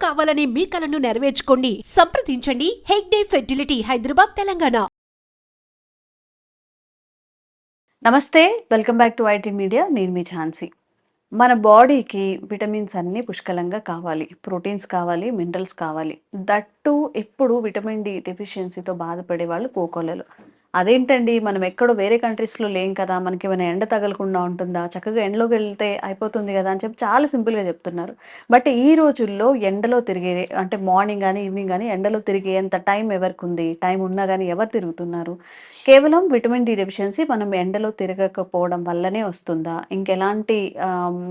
కావాలనే మీ కలను నెరవేర్చుకోండి. సంప్రదించండి హెగ్డే ఫెర్టిలిటీ, హైదరాబాద్, తెలంగాణ. నమస్తే, welcome back to IT media. నేను మీ ఝాన్సీ. మన బాడీకి విటమిన్స్ అన్నీ పుష్కలంగా కావాలి, ప్రోటీన్స్ కావాలి, మినరల్స్ కావాలి. దట్టు ఇప్పుడు విటమిన్ డి డెఫిషియన్సీతో బాధపడే వాళ్ళు కోకొల్లలు. అదేంటండి, మనం ఎక్కడో వేరే కంట్రీస్లో లేం కదా, మనకి ఏమైనా ఎండ తగలకుండా ఉంటుందా, చక్కగా ఎండలోకి వెళ్తే అయిపోతుంది కదా అని చెప్పి చాలా సింపుల్గా చెప్తున్నారు. బట్ ఈ రోజుల్లో ఎండలో తిరిగే, అంటే మార్నింగ్ కానీ ఈవినింగ్ కానీ ఎండలో తిరిగేంత టైం ఎవరికి ఉంది? టైం ఉన్నా కానీ ఎవరు తిరుగుతున్నారు? కేవలం విటమిన్ డి డెఫిషియన్సీ మనం ఎండలో తిరగకపోవడం వల్లనే వస్తుందా? ఇంకెలాంటి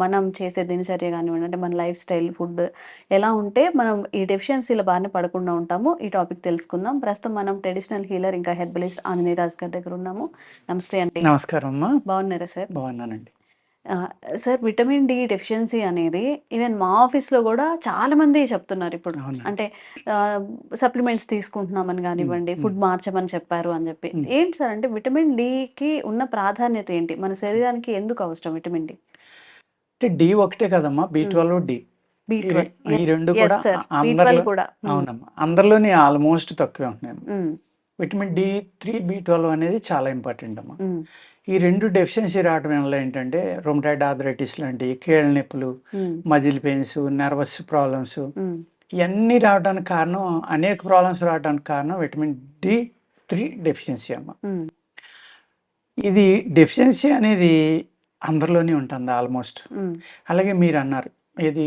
మనం చేసే దినచర్య కానివ్వండి, అంటే మన లైఫ్ స్టైల్, ఫుడ్ ఎలా ఉంటే మనం ఈ డెఫిషియన్సీల బారిన పడకుండా ఉంటామో, ఈ టాపిక్ తెలుసుకుందాం. ప్రస్తుతం మనం ట్రెడిషనల్ హీలర్ ఇంకా హెర్బలిస్ట్ ఆంజనేయరాజ్ గారి దగ్గర ఉన్నాము. నమస్తే అండి. నమస్కారం అమ్మా. బాగున్నారా సార్? బాగున్నానండి. సార్, విటమిన్ డి డెఫిషియన్సీ అనేది ఈవెన్ మా ఆఫీస్లో కూడా చాలా మంది చెప్తున్నారు ఇప్పుడు. అవునండి. అంటే సప్లిమెంట్స్ తీసుకుంటున్నామని కానివ్వండి, ఫుడ్ మార్చమని చెప్పారు అని చెప్పి. ఏంటి సార్, అంటే విటమిన్ డికి ఉన్న ప్రాధాన్యత ఏంటి? మన శరీరానికి ఎందుకు అవసరం విటమిన్ డి? అంటే డి ఒకటే కదమ్మా, బి12 డి ఈ రెండు కూడా అందరిలో కూడా. అవునమ్మా, అందరిలోని ఆల్మోస్ట్ తక్కువే ఉంటున్నాయి. విటమిన్ డి3 బి12 అనేది చాలా ఇంపార్టెంట్ అమ్మా. ఈ రెండు డెఫిషియన్సీ రావడం వల్ల ఏంటంటే రొమటాయిడ్ ఆర్థరైటిస్ లాంటి కీళ్ళ నొప్పులు, మజిల్ పెయిన్స్, నర్వస్ ప్రాబ్లమ్స్ ఇవన్నీ రావడానికి కారణం, అనేక ప్రాబ్లమ్స్ రావడానికి కారణం విటమిన్ డి3 డెఫిషియన్సీ అమ్మ. ఇది డెఫిషియన్సీ అనేది అందరిలోనే ఉంటుంది ఆల్మోస్ట్. అలాగే మీరు అన్నారు ఏది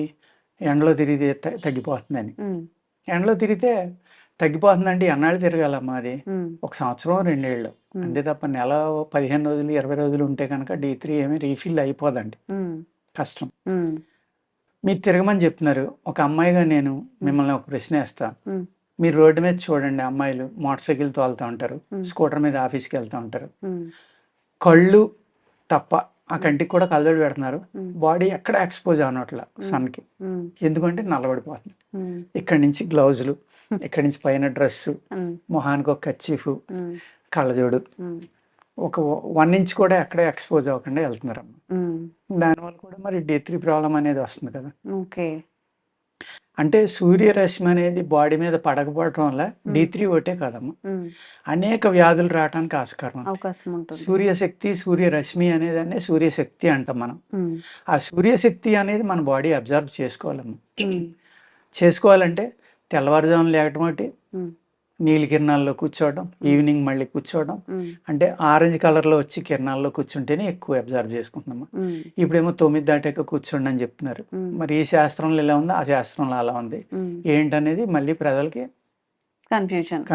ఎండలో తిరిగితే తగ్గిపోతుందని. ఎండలో తిరిగితే తగ్గిపోతుందండి, ఎన్నాళ్ళు తిరగాలమ్మా అది? ఒక సంవత్సరం 2 ఏళ్ళు అంతే తప్ప నెల 15 రోజులు 20 రోజులు ఉంటే కనుక డి3 ఏమీ రీఫిల్ అయిపోదండి, కష్టం. మీరు తిరగమని చెప్తున్నారు. ఒక అమ్మాయిగా నేను మిమ్మల్ని ఒక ప్రశ్న వేస్తాను. మీరు రోడ్డు మీద చూడండి, అమ్మాయిలు మోటార్ సైకిల్ తోలుతూ ఉంటారు, స్కూటర్ మీద ఆఫీస్కి వెళ్తూ ఉంటారు. కళ్ళు తప్ప ఆ కంటికి కూడా కళ్ళజోడు పెడుతున్నారు, బాడీ ఎక్కడ ఎక్స్పోజ్ అవనట్ల సన్కి. ఎందుకంటే నల్లబడిపోతుంది. ఇక్కడి నుంచి గ్లౌజులు, ఇక్కడి నుంచి పైన డ్రెస్సు, మొహానికి ఒక కర్చీఫ్, కళ్ళజోడు, ఒక 1 ఇంచ్ కూడా ఎక్కడ ఎక్స్పోజ్ అవ్వకుండా వెళ్తున్నారమ్మ. దానివల్ల కూడా మరి డి3 ప్రాబ్లం అనేది వస్తుంది కదా. ఓకే. అంటే సూర్యరశ్మి అనేది బాడీ మీద పడకపోవడం వల్ల డి3 ఒకటే కాదమ్మా, అనేక వ్యాధులు రావడానికి అవకాశం ఉంటుంది. సూర్యశక్తి, సూర్యరశ్మి అనేది సూర్యశక్తి అంటాం మనం. ఆ సూర్యశక్తి అనేది మన బాడీ అబ్జర్వ్ చేసుకోవాలమ్మా. చేసుకోవాలంటే తెల్లవారుజామున లేకటం ఒకటి, నీలి కిరణాల్లో కూర్చోవడం, ఈవినింగ్ మళ్ళీ కూర్చోవడం, అంటే ఆరెంజ్ కలర్లో వచ్చి కిరణాల్లో కూర్చుంటేనే ఎక్కువ అబ్జర్వ్ చేసుకుంటున్నామా. ఇప్పుడేమో 9 దాటాక కూర్చోండి అని చెప్తున్నారు. మరి ఈ శాస్త్రంలో ఇలా ఉంది, ఆ శాస్త్రంలో అలా ఉంది, ఏంటనేది మళ్ళీ ప్రజలకి కన్ఫ్యూజన్.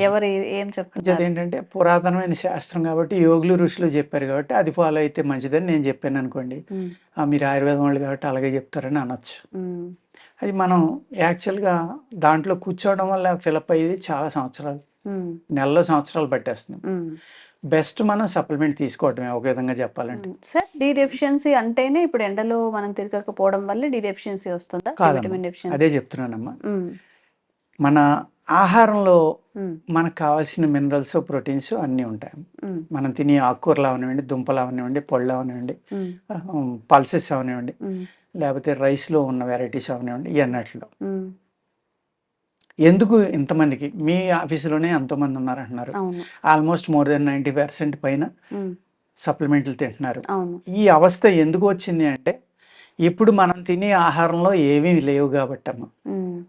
ఎవరు ఏం చెప్తారు ఏంటంటే పురాతనమైన శాస్త్రం కాబట్టి, యోగులు ఋషులు చెప్పారు కాబట్టి అది ఫాలో అయితే మంచిదని నేను చెప్పాను అనుకోండి, మీరు ఆయుర్వేదం వాళ్ళు కాబట్టి అలాగే చెప్తారని అనొచ్చు. అది మనం యాక్చువల్గా దాంట్లో కూర్చోవడం వల్ల ఫిలప్ అయ్యేది చాలా సంవత్సరాలు, నెలలో సంవత్సరాలు పట్టేస్తుంది. బెస్ట్ మనం సప్లిమెంట్ తీసుకోవడమే ఒక విధంగా చెప్పాలంటే. సార్, డి డెఫిషియన్సీ అంటేనే ఇప్పుడు ఎండలో మనం తిరగకపోవడం వల్ల డి డెఫిషియన్సీ వస్తుందా? అదే చెప్తున్నానమ్మా. మన ఆహారంలో మనకు కావాల్సిన మినరల్స్, ప్రోటీన్స్ అన్నీ ఉంటాయి. మనం తినే ఆకుకూరలు అవనివ్వండి, దుంపలు అవనివ్వండి, పళ్ళు అవనివ్వండి, పల్సెస్ అవనివ్వండి, లేకపోతే రైస్లో ఉన్న వెరైటీస్ అవనివ్వండి, ఇవన్నట్లో. ఎందుకు ఇంతమందికి మీ ఆఫీసులోనే ఎంతోమంది ఉన్నారంటున్నారు, ఆల్మోస్ట్ మోర్ దెన్ 90% పైన సప్లిమెంట్లు తింటున్నారు. ఈ అవస్థ ఎందుకు వచ్చింది అంటే, ఇప్పుడు మనం తినే ఆహారంలో ఏమీ లేవు కాబట్టి అమ్మ.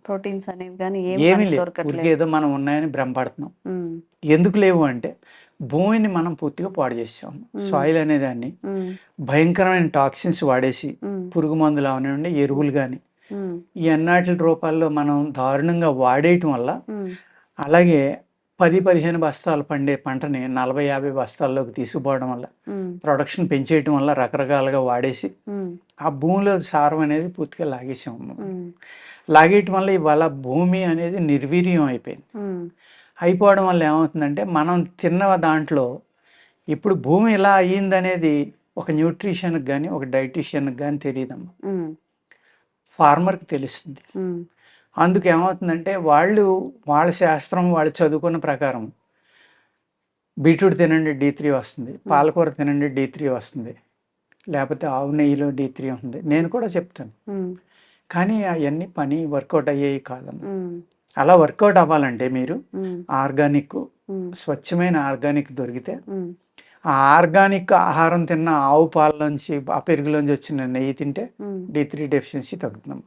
ప్రోటీన్స్ అనేవి కానీ ఏమీ లేవు, ఏదో మనం ఉన్నాయని భ్రమపడుతున్నాం. ఎందుకు లేవు అంటే భూమిని మనం పూర్తిగా పాడు చేసాము. సాయిల్ అనే దాన్ని భయంకరమైన టాక్సిన్స్ వాడేసి, పురుగు మందులు అవనివ్వండి, ఎరువులు కానీ ఈ అన్నాటి రూపాల్లో మనం దారుణంగా వాడేయటం వల్ల, అలాగే 10-15 బస్తాలు పండే పంటని 40-50 బస్తాల్లోకి తీసుకుపోవడం వల్ల, ప్రొడక్షన్ పెంచేయటం వల్ల రకరకాలుగా వాడేసి ఆ భూమిలో సారం అనేది పూర్తిగా లాగేసాము. లాగేయటం వల్ల ఇవాళ భూమి అనేది నిర్వీర్యం అయిపోయింది. అయిపోవడం వల్ల ఏమవుతుందంటే, మనం తిన్న దాంట్లో ఇప్పుడు భూమి ఇలా అయ్యిందనేది ఒక న్యూట్రిషన్కి కానీ ఒక డైటీషియన్కి కానీ తెలియదమ్మా, ఫార్మర్కి తెలుస్తుంది. అందుకు ఏమవుతుందంటే వాళ్ళ శాస్త్రం, వాళ్ళు చదువుకున్న ప్రకారం బీట్రూట్ తినండి డి3 వస్తుంది, పాలకూర తినండి డి3 వస్తుంది, లేకపోతే ఆవు నెయ్యిలో డి3 ఉంటుంది. నేను కూడా చెప్తాను, కానీ అవన్నీ పని వర్కౌట్ అయ్యేవి కాదమ్మా. అలా వర్కౌట్ అవ్వాలంటే మీరు ఆర్గానిక్, స్వచ్ఛమైన ఆర్గానిక్ దొరికితే ఆ ఆర్గానిక్ ఆహారం తిన్న ఆవు పాలలోంచి, ఆ పెరుగులోంచి వచ్చిన నెయ్యి తింటే D3 డెఫిషియన్సీ తగ్గుతుంది.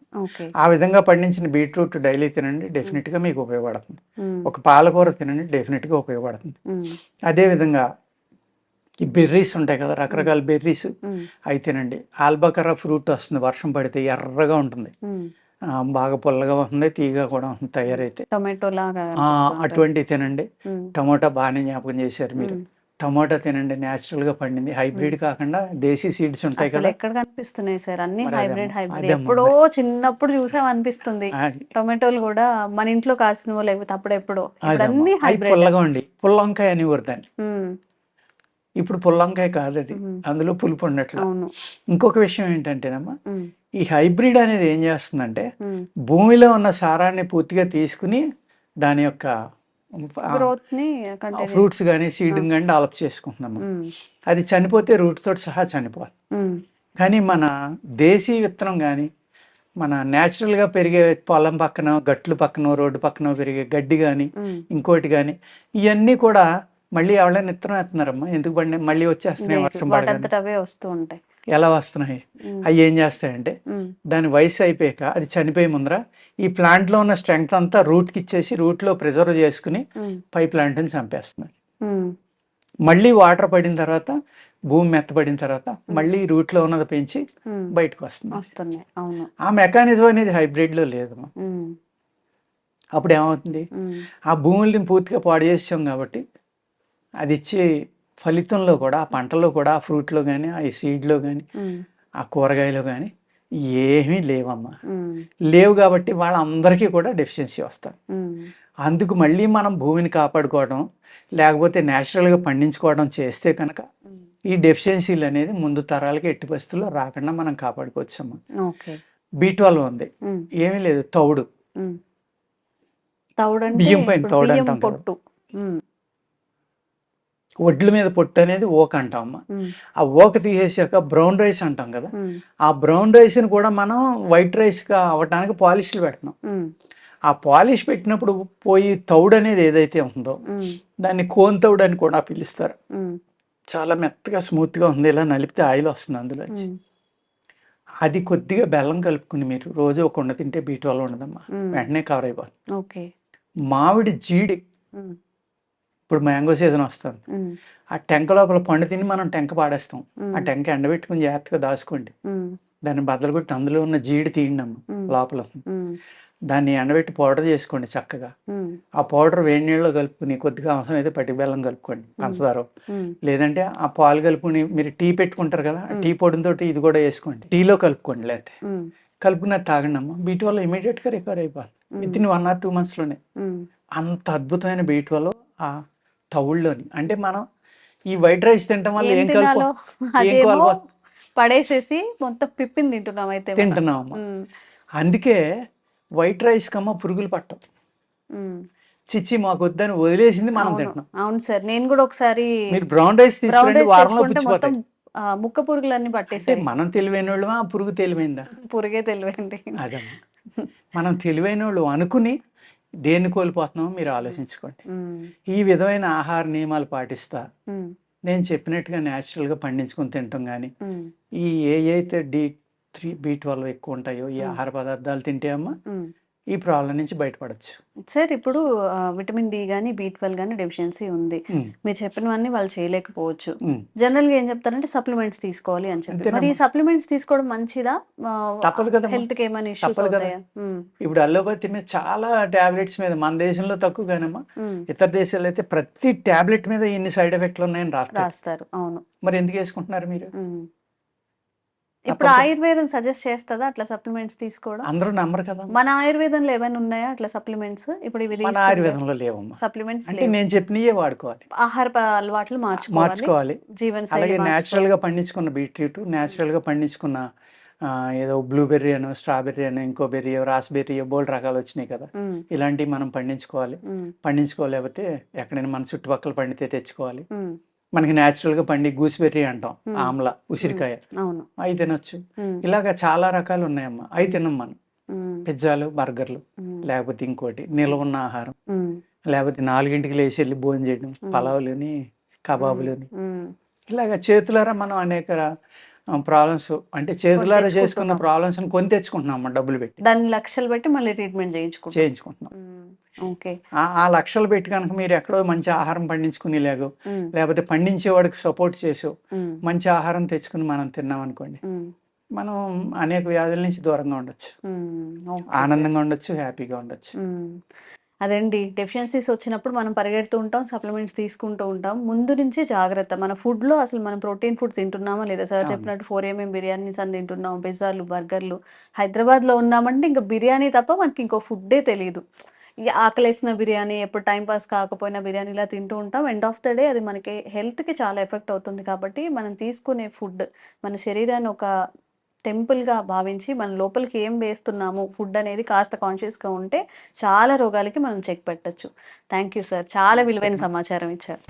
ఆ విధంగా పండించిన బీట్రూట్ డైలీ తినండి, డెఫినెట్గా మీకు ఉపయోగపడుతుంది. ఒక పాలకూర తినండి, డెఫినెట్గా ఉపయోగపడుతుంది. అదేవిధంగా ఈ బెర్రీస్ ఉంటాయి కదా, రకరకాల బెర్రీస్, అవి తినండి. ఆల్బకరా ఫ్రూట్ వస్తుంది, వర్షం పడితే ఎర్రగా ఉంటుంది, బాగా పుల్లగా ఉంటుంది, తీగగా కూడా ఉంటుంది తయారైతే. టొమాటో లాగా అటువంటివి తినండి. టమోటా బాగానే జ్ఞాపకం చేశారు మీరు. టమోటా తినండి, న్యాచురల్ గా పండింది, హైబ్రిడ్ కాకుండా దేశీ సీడ్స్ ఉంటాయి కదా. ఎక్కడ కనిపిస్తున్నాయి సార్ అన్ని హైబ్రిడ్ ఎప్పుడో చిన్నప్పుడు చూసాం అనిపిస్తుంది. టొమాటోలు కూడా మన ఇంట్లో కాసినవో లేకపోతే అప్పుడెప్పుడో, అన్ని హైబ్రిడ్. పుల్లగా ఉండి పుల్లంకాయ అని దాన్ని, ఇప్పుడు పుల్లంకాయ కాదు అది, అందులో పులుపు ఉండట్లేదు. ఇంకొక విషయం ఏంటంటేనమ్మా, ఈ హైబ్రిడ్ అనేది ఏం చేస్తుందంటే భూమిలో ఉన్న సారాన్ని పూర్తిగా తీసుకుని దాని యొక్క ఫ్రూట్స్ కానీ సీడింగ్ కానీ డెవలప్ చేసుకుంటున్నాము. అది చనిపోతే రూట్ తోటి సహా చనిపోదు. కానీ మన దేశీ విత్తనం కానీ, మన న్యాచురల్గా పెరిగే పొలం పక్కన, గట్లు పక్కన, రోడ్డు పక్కన పెరిగే గడ్డి కానీ, ఇంకోటి కానీ, ఇవన్నీ కూడా మళ్ళీ ఎవరైనా విత్తనం వేస్తున్నారమ్మా. ఎందుకు పడి మళ్ళీ వచ్చేస్తున్నాయి, వర్షం పడగానే వస్తూ ఉంటాయి. ఎలా వస్తున్నాయి? అవి ఏం చేస్తాయంటే దాని వయసు అయిపోయాక అది చనిపోయే ముందర ఈ ప్లాంట్లో ఉన్న స్ట్రెంగ్త్ అంతా రూట్కి ఇచ్చేసి రూట్లో ప్రిజర్వ్ చేసుకుని పై ప్లాంట్ని చంపేస్తున్నాయి. మళ్ళీ వాటర్ పడిన తర్వాత, భూమి మెత్తపడిన తర్వాత మళ్ళీ రూట్లో ఉన్నది పెంచి బయటకు వస్తుంది. ఆ మెకానిజం అనేది హైబ్రిడ్లో లేదు. అప్పుడు ఏమవుతుంది, ఆ భూముల్ని పూర్తిగా పాడు చేసాం కాబట్టి అది ఇచ్చే ఫలితంలో కూడా, ఆ పంటలో కూడా, ఆ ఫ్రూట్లో కానీ, ఆ సీడ్లో కానీ, ఆ కూరగాయలో కానీ ఏమీ లేవమ్మా. లేవు కాబట్టి వాళ్ళందరికీ కూడా డెఫిషియన్సీ వస్తారు. అందుకు మళ్ళీ మనం భూమిని కాపాడుకోవడం, లేకపోతే న్యాచురల్గా పండించుకోవడం చేస్తే కనుక ఈ డెఫిషియన్సీలు అనేది ముందు తరాలకి ఎట్టి పరిస్థితుల్లో రాకుండా మనం కాపాడుకోవచ్చమ్మా. B12 ఉంది, ఏమీ లేదు, తౌడు, బియ్యం పైన తౌడు అంటాం కదా. వడ్ల మీద పొట్టు అనేది ఓక అంటాం అమ్మ. ఆ ఓక తీసేసాక బ్రౌన్ రైస్ అంటాం కదా, ఆ బ్రౌన్ రైస్ని కూడా మనం వైట్ రైస్గా అవ్వటానికి పాలిష్లు పెడుతున్నాం. ఆ పాలిష్ పెట్టినప్పుడు పోయి తౌడు అనేది ఏదైతే ఉందో దాన్ని కోన్ తౌడు అని కూడా పిలుస్తారు. చాలా మెత్తగా స్మూత్గా ఉంది, ఇలా నలిపితే ఆయిల్ వస్తుంది అందులో. అది కొద్దిగా బెల్లం కలుపుకుని మీరు రోజు ఒక ఉండ తింటే B12 ఉండదమ్మా, వెంటనే కవర్ అయిపోతుంది. మామిడి జీడి, ఇప్పుడు మ్యాంగో సీజన్ వస్తుంది, ఆ టెంక లోపల పండు తిని మనం టెంక పాడేస్తాం. ఆ టెంక ఎండబెట్టుకుని జాగ్రత్తగా దాచుకోండి, దాన్ని బద్దలు కొట్టి అందులో ఉన్న జీడి తీయండి అమ్మ లోపల. దాన్ని ఎండబెట్టి పౌడర్ చేసుకోండి చక్కగా. ఆ పౌడర్ వేడి నీళ్ళలో కలుపుకుని కొద్దిగా అవసరం అయితే పట్టి బెల్లం కలుపుకోండి, పంచదార, లేదంటే ఆ పాలు కలుపుకుని మీరు టీ పెట్టుకుంటారు కదా, టీ పొడితో ఇది కూడా వేసుకోండి, టీలో కలుపుకోండి, లేకపోతే కలుపుకున్నది తాగండి అమ్మ. B12 ఇమీడియట్గా రికవర్ అయిపోవాలి విత్ ఇన్ 1 or 2 monthsలోనే. అంత అద్భుతమైన B12 ఆ తవుల్లోని. అంటే మనం ఈ వైట్ రైస్ తింటాం వల్ల ఏం కలుపు పడేసేసి మొత్తం పిప్పిని తింటున్నాం అయితే తింటున్నాం. అందుకే వైట్ రైస్ కమ్మ పురుగులు పట్టం. చిచ్చి మాకు వద్దని వదిలేసింది మనం తింటున్నాం. అవును సార్, నేను కూడా ఒకసారి మీరు బ్రౌన్ రైస్ తీసుకుంటే వారంలో పుచ్చిపోతాయి. ముక్క పురుగులన్నీ పట్టేసి. మనం తెలివైన వాళ్ళు, ఆ పురుగు తెలివైందా? పురుగే తెలివైంది. అదమ్మా, మనం తెలివైన వాళ్ళు అనుకుని దేన్ని కోల్పోతున్నామో మీరు ఆలోచించుకోండి. ఈ విధమైన ఆహార నియమాలు పాటిస్తా నేను చెప్పినట్టుగా న్యాచురల్గా పండించుకొని తింటాం కానీ ఈ అయితే D3 B12 ఎక్కువ ఉంటాయో ఈ ఆహార పదార్థాలు తింటే అమ్మా ఈ ప్రాబ్లం నుంచి బయటపడచ్చు. సార్ ఇప్పుడు విటమిన్ డి కానీ B12 కానీ డెఫిషియన్సీ ఉంది, మీరు చెప్పినవన్నీ వాళ్ళు చేయలేకపోవచ్చు. జనరల్గా ఏం చెప్తారంటే సప్లిమెంట్స్ తీసుకోవాలి అని చెప్పి. మరి ఈ సప్లిమెంట్స్ తీసుకోవడం మంచిదా? తప్పదు కదా, హెల్త్ కి ఏమైనా ఇష్యూస్ అవుతాయా? ఇప్పుడు అలోపతి మీద చాలా టాబ్లెట్స్ మీద, మన దేశంలో తక్కువ కానమ్మా, ఇతర దేశాల్లో అయితే ప్రతి టాబ్లెట్ మీద ఇన్ని సైడ్ ఎఫెక్ట్లు ఉన్నాయని రాస్తారు. అవును, మరి ఎందుకు వేసుకుంటున్నారు మీరు? ఇప్పుడు ఆయుర్వేదం సజెస్ట్ చేస్తుందా అట్లా సప్లిమెంట్స్ తీసుకోవడం? అందరూ నమ్మరు కదా. మన ఆయుర్వేదంలో ఏమైనా ఉన్నాయా అట్లా సప్లిమెంట్స్? ఇప్పుడు ఇవి మన ఆయుర్వేదంలో లేవమ్మా సప్లిమెంట్స్. అంటే నేను చెప్పినయే వాడుకోవాలి, ఆహార అలవాట్లు మార్చుకోవాలి. జీవనశైలి న్యాచురల్ గా పండించుకున్న బీట్రూట్, న్యాచురల్ గా పండించుకున్న ఏదో బ్లూబెర్రీ అనో, స్ట్రాబెర్రీ అనో, ఇంకో బెర్రీ, రాస్బెర్రీ, బోల్డ్ రకాలు వచ్చినాయి కదా, ఇలాంటివి మనం పండించుకోలేకపోతే ఎక్కడైనా మన చుట్టుపక్కల పండితే తెచ్చుకోవాలి. మనకి న్యాచురల్ గా పండి గూస్బెర్రీ అంటాం, ఆమ్ల, ఉసిరికాయ, అవి తినొచ్చు. ఇలాగా చాలా రకాలు ఉన్నాయమ్మా, అవి తినం మనం. పిజ్జాలు, బర్గర్లు, లేకపోతే ఇంకోటి నిల్వ ఉన్న ఆహారం, లేకపోతే 4కి లేచి వెళ్ళి భోజనం చేయడం, పలావులని, కబాబులని, ఇలాగ చేతులారా మనం అనేక ప్రాబ్లమ్స్ అంటే చేతులారా చేసుకున్న ప్రాబ్లమ్స్ కొని తెచ్చుకుంటున్నాం డబ్బులు పెట్టి, దాన్ని లక్షలు పెట్టి మళ్ళీ ట్రీట్మెంట్ చేయించుకుంటున్నాం. ఓకే, ఆ లక్షలు పెట్టి కనుక మీరు ఎక్కడో మంచి ఆహారం పండించుకుని లేకపోతే పండించేవాడికి సపోర్ట్ చేసి మంచి ఆహారం తెచ్చుకుని మనం తిన్నాం అనుకోండి, మనం అనేక వ్యాధుల నుంచి దూరంగా ఉండొచ్చు, ఆనందంగా ఉండొచ్చు, హ్యాపీగా ఉండొచ్చు. అదండి, డెఫిషియన్సీస్ వచ్చినప్పుడు మనం పరిగెడుతూ ఉంటాం, సప్లిమెంట్స్ తీసుకుంటూ ఉంటాం. ముందు నుంచే జాగ్రత్త. మన ఫుడ్లో అసలు మనం ప్రోటీన్ ఫుడ్ తింటున్నామా లేదా? సార్ చెప్పినట్టు 4 బిర్యానీస్ అని తింటున్నాం, పిజ్జాలు, బర్గర్లు. హైదరాబాద్లో ఉన్నామంటే ఇంకా బిర్యానీ తప్ప మనకి ఇంకో ఫుడ్డే తెలియదు. ఆకలేసిన బిర్యానీ, ఎప్పుడు టైం పాస్ కాకపోయినా బిర్యానీ ఇలా తింటూ ఉంటాం. ఎండ్ ఆఫ్ ద డే అది మనకి హెల్త్కి చాలా ఎఫెక్ట్ అవుతుంది. కాబట్టి మనం తీసుకునే ఫుడ్ మన శరీరాన్ని ఒక టెంపుల్గా భావించి మన లోపలికి ఏం వేస్తున్నాము ఫుడ్ అనేది కాస్త కాన్షియస్గా ఉంటే చాలా రోగాలకి మనం చెక్ పెట్టచ్చు. థ్యాంక్ యూ సార్, చాలా విలువైన సమాచారం ఇచ్చారు.